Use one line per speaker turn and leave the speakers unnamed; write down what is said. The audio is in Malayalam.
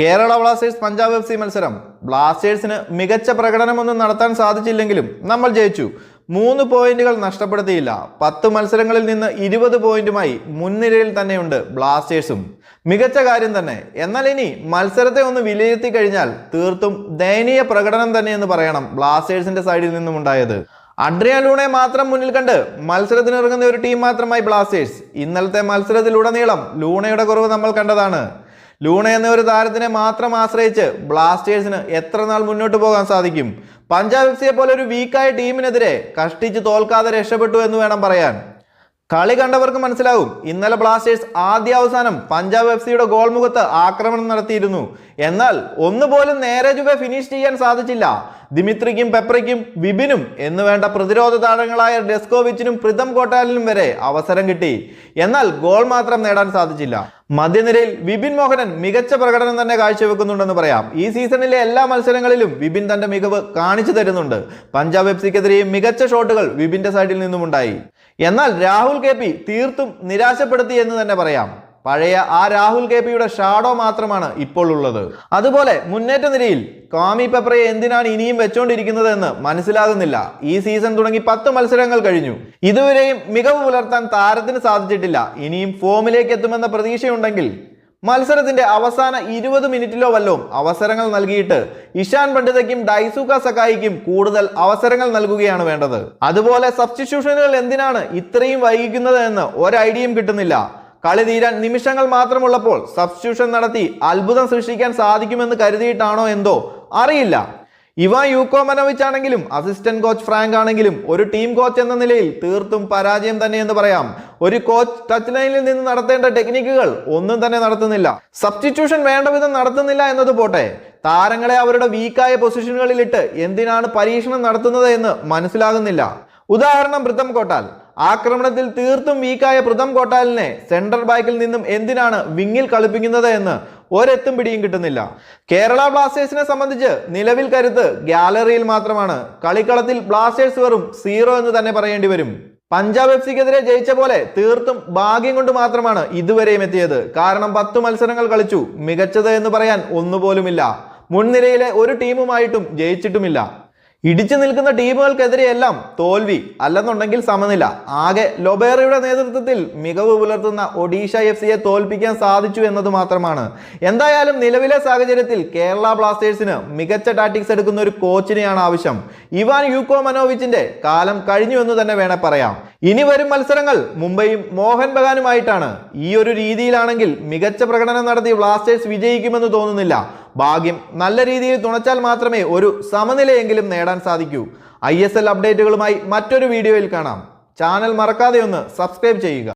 കേരള ബ്ലാസ്റ്റേഴ്സ് പഞ്ചാബ് FC മത്സരം ബ്ലാസ്റ്റേഴ്സിന് മികച്ച പ്രകടനമൊന്നും നടത്താൻ സാധിച്ചില്ലെങ്കിലും നമ്മൾ ജയിച്ചു. 3 പോയിന്റുകൾ നഷ്ടപ്പെടുത്തിയില്ല. 10 മത്സരങ്ങളിൽ നിന്ന് 20 പോയിന്റുമായി മുൻനിരയിൽ തന്നെയുണ്ട് ബ്ലാസ്റ്റേഴ്സും. മികച്ച കാര്യം തന്നെ. എന്നാൽ ഇനി മത്സരത്തെ ഒന്ന് വിലയിരുത്തി കഴിഞ്ഞാൽ തീർത്തും ദയനീയ പ്രകടനം തന്നെയെന്ന് പറയണം ബ്ലാസ്റ്റേഴ്സിന്റെ സൈഡിൽ നിന്നും ഉണ്ടായത്. അഡ്രിയാൻ ലൂണയെ മാത്രം മുന്നിൽ കണ്ട് മത്സരത്തിനിറങ്ങുന്ന ഒരു ടീം മാത്രമായി ബ്ലാസ്റ്റേഴ്സ്. ഇന്നലത്തെ മത്സരത്തിലുടനീളം ലൂണയുടെ കുറവ് നമ്മൾ കണ്ടതാണ്. ലൂണ എന്ന ഒരു താരത്തിനെ മാത്രം ആശ്രയിച്ച് ബ്ലാസ്റ്റേഴ്സിന് എത്ര നാൾ മുന്നോട്ട് പോകാൻ സാധിക്കും? പഞ്ചാബ് FCയെ പോലെ ഒരു വീക്കായ ടീമിനെതിരെ കഷ്ടിച്ച് തോൽക്കാതെ രക്ഷപ്പെട്ടു എന്ന് വേണം പറയാൻ. കളി കണ്ടവർക്ക് മനസ്സിലാവും. ഇന്നലെ ബ്ലാസ്റ്റേഴ്സ് ആദ്യാവസാനം പഞ്ചാബ് FCയുടെ ഗോൾ മുഖത്ത് ആക്രമണം നടത്തിയിരുന്നു. എന്നാൽ ഒന്നുപോലും നേരെ ചുവ ഫിനിഷ് ചെയ്യാൻ സാധിച്ചില്ല. ദിമിത്രിക്കും പെപ്രയ്ക്കും വിപിനും എന്ന് വേണ്ട പ്രതിരോധ താരങ്ങളായ ഡെസ്കോവിച്ചിനും പ്രിതം കോട്ടാലിനും വരെ അവസരം കിട്ടി. എന്നാൽ ഗോൾ മാത്രം നേടാൻ സാധിച്ചില്ല. മധ്യനിരയിൽ വിപിൻ മോഹനൻ മികച്ച പ്രകടനം തന്നെ കാഴ്ചവെക്കുന്നുണ്ടെന്ന് പറയാം. ഈ സീസണിലെ എല്ലാ മത്സരങ്ങളിലും വിപിൻ തന്റെ മികവ് കാണിച്ചു തരുന്നുണ്ട്. പഞ്ചാബ് FCക്കെതിരെയും മികച്ച ഷോട്ടുകൾ വിപിന്റെ സൈഡിൽ നിന്നുമുണ്ടായി. എന്നാൽ രാഹുൽ KP തീർത്തും നിരാശപ്പെടുത്തി എന്ന് തന്നെ പറയാം. പഴയ ആ രാഹുൽ KPയുടെ ഷാഡോ മാത്രമാണ് ഇപ്പോൾ ഉള്ളത്. അതുപോലെ മുന്നേറ്റ നിരയിൽ ക്വാമി പെപ്രയെ എന്തിനാണ് ഇനിയും വെച്ചോണ്ടിരിക്കുന്നത് എന്ന് മനസ്സിലാകുന്നില്ല. ഈ സീസൺ തുടങ്ങി 10 മത്സരങ്ങൾ കഴിഞ്ഞു. ഇതുവരെയും മികവ് പുലർത്താൻ താരത്തിന് സാധിച്ചിട്ടില്ല. ഇനിയും ഫോമിലേക്ക് എത്തുമെന്ന പ്രതീക്ഷയുണ്ടെങ്കിൽ മത്സരത്തിന്റെ അവസാന 20 മിനിറ്റിലോ വല്ലതും അവസരങ്ങൾ നൽകിയിട്ട് ഇഷാൻ പണ്ഡിതയ്ക്കും ഡൈസുക സക്കായിക്കും കൂടുതൽ അവസരങ്ങൾ നൽകുകയാണ് വേണ്ടത്. അതുപോലെ സബ്സ്റ്റിറ്റ്യൂഷനുകൾ എന്തിനാണ് ഇത്രയും വൈകിക്കുന്നത് എന്ന് ഒരു ഐഡിയയും കിട്ടുന്നില്ല. കളി തീരാൻ നിമിഷങ്ങൾ മാത്രമുള്ളപ്പോൾ സബ്സ്റ്റിറ്റ്യൂഷൻ നടത്തി അത്ഭുതം സൃഷ്ടിക്കാൻ സാധിക്കുമെന്ന് കരുതിയിട്ടാണോ എന്തോ അറിയില്ല. ഇവാൻ യൂക്കോമനോവിച്ച് ആണെങ്കിലും അസിസ്റ്റന്റ് കോച്ച് ഫ്രാങ്ക് ആണെങ്കിലും ഒരു ടീം കോച്ച് എന്ന നിലയിൽ തീർത്തും പരാജയം തന്നെ എന്ന് പറയാം. ഒരു കോച്ച് ടച്ച് ലൈനിൽ നിന്ന് നടത്തേണ്ട ടെക്നിക്കുകൾ ഒന്നും തന്നെ നടത്തുന്നില്ല. സബ്സ്റ്റിറ്റ്യൂഷൻ വേണ്ട വിധം നടത്തുന്നില്ല എന്നത് പോട്ടെ, താരങ്ങളെ അവരുടെ വീക്കായ പൊസിഷനുകളിലിട്ട് എന്തിനാണ് പരീക്ഷണം നടത്തുന്നത് എന്ന് മനസ്സിലാകുന്നില്ല. ഉദാഹരണം പ്രിതം കോട്ടാൽ. ആക്രമണത്തിൽ തീർത്തും വീക്കായ പ്രിതം കോട്ടാലിനെ സെൻട്രൽ ബാക്കിൽ നിന്നും എന്തിനാണ് വിങ്ങിൽ കളിപ്പിക്കുന്നത് എന്ന് ഒരെത്തും പിടിയും കിട്ടുന്നില്ല. കേരള ബ്ലാസ്റ്റേഴ്സിനെ സംബന്ധിച്ച് നിലവിൽ കരുത്ത് ഗാലറിയിൽ മാത്രമാണ്. കളിക്കളത്തിൽ ബ്ലാസ്റ്റേഴ്സ് വെറും 0 എന്ന് തന്നെ പറയേണ്ടി വരും. പഞ്ചാബ് FCക്കെതിരെ ജയിച്ച പോലെ തീർത്തും ഭാഗ്യം കൊണ്ട് മാത്രമാണ് ഇതുവരെയും എത്തിയത്. കാരണം 10 മത്സരങ്ങൾ കളിച്ചു. മികച്ചത് എന്ന് പറയാൻ ഒന്നുപോലുമില്ല. മുൻനിരയിലെ ഒരു ടീമുമായിട്ടും ജയിച്ചിട്ടുമില്ല. ഇടിച്ചു നിൽക്കുന്ന ടീമുകൾക്കെതിരെയെല്ലാം തോൽവി, അല്ലെന്നുണ്ടെങ്കിൽ സമനില. ആകെ ലൊബേറയുടെ നേതൃത്വത്തിൽ മികവ് പുലർത്തുന്ന ഒഡീഷ FCയെ തോൽപ്പിക്കാൻ സാധിച്ചു എന്നത് മാത്രമാണ്. എന്തായാലും നിലവിലെ സാഹചര്യത്തിൽ കേരള ബ്ലാസ്റ്റേഴ്സിന് മികച്ച ടാക്ടിക്സ് എടുക്കുന്ന ഒരു കോച്ചിനെയാണ് ആവശ്യം. ഇവാൻ യൂക്കോമനോവിച്ചിന്റെ കാലം കഴിഞ്ഞു എന്ന് തന്നെ വേണേ പറയാം. ഇനി വരും മത്സരങ്ങൾ മുംബൈയും മോഹൻ ബഗാനുമായിട്ടാണ്. ഈ ഒരു രീതിയിലാണെങ്കിൽ മികച്ച പ്രകടനം നടത്തി ബ്ലാസ്റ്റേഴ്സ് വിജയിക്കുമെന്ന് തോന്നുന്നില്ല. ഭാഗ്യം നല്ല രീതിയിൽ തുണച്ചാൽ മാത്രമേ ഒരു സമനിലയെങ്കിലും നേടാൻ സാധിക്കൂ. ISL അപ്ഡേറ്റുകളുമായി മറ്റൊരു വീഡിയോയിൽ കാണാം. ചാനൽ മറക്കാതെ ഒന്ന് സബ്സ്ക്രൈബ് ചെയ്യുക.